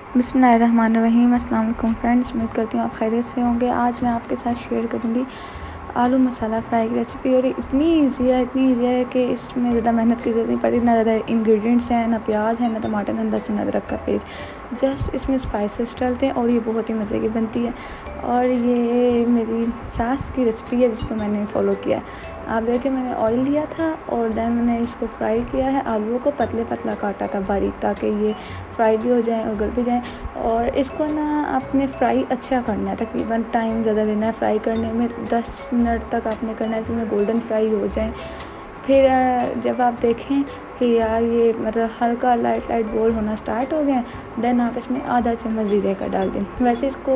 बिस्मिल्लाहिर्रहमानिर्रहीम। अस्सलाम वालेकुम फ्रेंड्स, उम्मीद करती हूँ आप खैरियत से होंगे। आज मैं आपके साथ शेयर करूँगी आलू मसाला फ्राई की रेसिपी। और इतनी ईजी है कि इसमें ज़्यादा मेहनत की ज़रूरत नहीं पड़ती। ना ज़्यादा इंग्रेडिएंट्स हैं, ना प्याज है, ना टमाटर, ना लहसुन अदरक का पेस्ट। जस्ट इसमें स्पाइसेस डालते हैं और ये बहुत ही मज़े की बनती है। और ये मेरी सास की रेसिपी है जिसको मैंने फॉलो किया है। आप देखें, मैंने ऑयल लिया था और देन मैंने इसको फ्राई किया है। आलूओं को पतला काटा था बारीक, ताकि ये फ्राई भी हो जाए और गल भी जाए। और इसको ना आपने फ्राई अच्छा करना है, तकरीबन टाइम ज़्यादा लेना है फ्राई करने में। 10 मिनट तक आपने करना है, इसमें गोल्डन फ्राई हो जाए। फिर जब आप देखें कि यार ये मतलब हल्का लाइट बॉयल होना स्टार्ट हो गया, देन आप इसमें आधा चम्मच ज़ीरे का डाल दें। वैसे इसको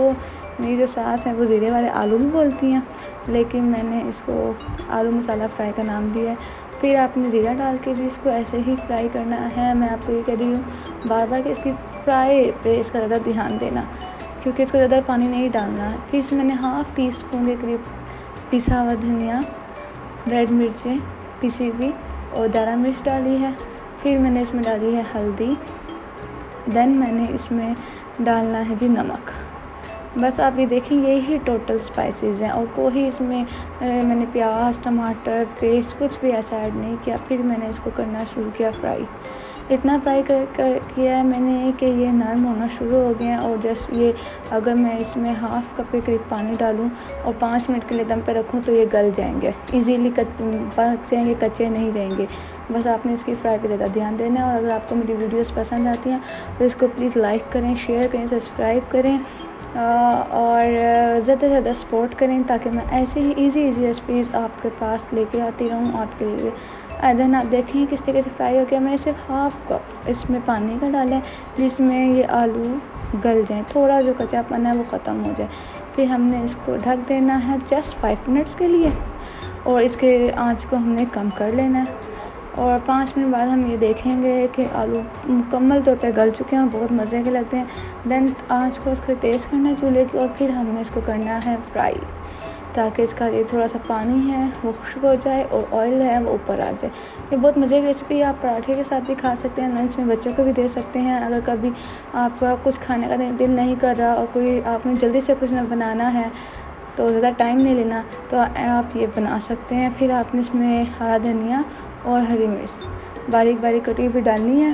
मेरी जो सास है वो ज़ीरे वाले आलू भी बोलती हैं, लेकिन मैंने इसको आलू मसाला फ्राई का नाम दिया है। फिर आपने ज़ीरा डाल के भी इसको ऐसे ही फ्राई करना है। मैं आपको ये कह रही हूँ बार बार कि इसकी फ्राई पे इसका ज़्यादा ध्यान देना, क्योंकि इसको ज़्यादा पानी नहीं डालना है। फिर इसमें मैंने हाफ़ टी स्पून के करीब पिसा हुआ धनिया, रेड मिर्चें पिसी हुई और दारा मिर्च डाली है। फिर मैंने इसमें डाली है हल्दी। देन मैंने इसमें डालना है जी नमक। बस आप ये देखें, यही टोटल स्पाइसेस हैं और कोई इसमें मैंने प्याज टमाटर पेस्ट कुछ भी ऐसा ऐड नहीं किया। फिर मैंने इसको करना शुरू किया फ्राई। इतना फ्राई किया है मैंने कि ये नरम होना शुरू हो गए हैं। और जस्ट ये अगर मैं इसमें हाफ़ कप के करीब पानी डालूं और 5 मिनट के लिए दम पे रखूं तो ये गल जाएंगे इजीली, पक जाएंगे, कच्चे नहीं रहेंगे। बस आपने इसकी फ्राई पे ज़्यादा ध्यान देना है। और अगर आपको मेरी वीडियोस पसंद आती हैं तो इसको प्लीज़ लाइक करें, शेयर करें, सब्सक्राइब करें और ज़्यादा से ज़्यादा सपोर्ट करें, ताकि मैं ऐसे ही इजी रेसिपीज़ आपके पास लेके आती रहूँ आपके लिए। देन आप देखें किस तरीके से फ्राई हो गया। मैंने सिर्फ हाफ़ कप इसमें पानी का डाला है, जिसमें ये आलू गल जाएँ, थोड़ा जो कच्चापन है वो ख़त्म हो जाए। फिर हमने इसको ढक देना है जस्ट 5 मिनट्स के लिए और इसके आंच को हमने कम कर लेना है। और 5 मिनट बाद हम ये देखेंगे कि आलू मुकम्मल तौर पे गल चुके हैं और बहुत मज़े के लगते हैं। देन आंच को उसको तेज़ करना चूल्हे की और फिर हमने इसको करना है फ्राई, ताकि इसका ये थोड़ा सा पानी है वो खुश्क हो जाए और ऑयल है वो ऊपर आ जाए। ये बहुत मज़े की रेसिपी है। आप पराठे के साथ भी खा सकते हैं, लंच में बच्चों को भी दे सकते हैं। अगर कभी आपका कुछ खाने का दिल नहीं कर रहा और कोई आपने जल्दी से कुछ ना बनाना है तो ज़्यादा टाइम नहीं लेना, तो आप ये बना सकते हैं। फिर आपने इसमें हरा धनिया और हरी मिर्च बारीक कटी हुई डालनी है।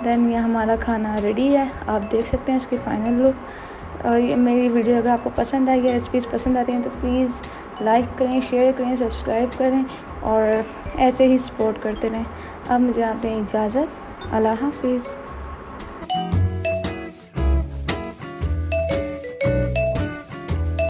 देन ये हमारा खाना रेडी है। आप देख सकते हैं इसकी फ़ाइनल लुक। और ये मेरी वीडियो अगर आपको पसंद आई या रेसिपीज़ पसंद आती हैं तो प्लीज़ लाइक करें, शेयर करें, सब्सक्राइब करें और ऐसे ही सपोर्ट करते रहें। अब मुझे आप दें इजाज़त। अल्लाह हाफ़िज़।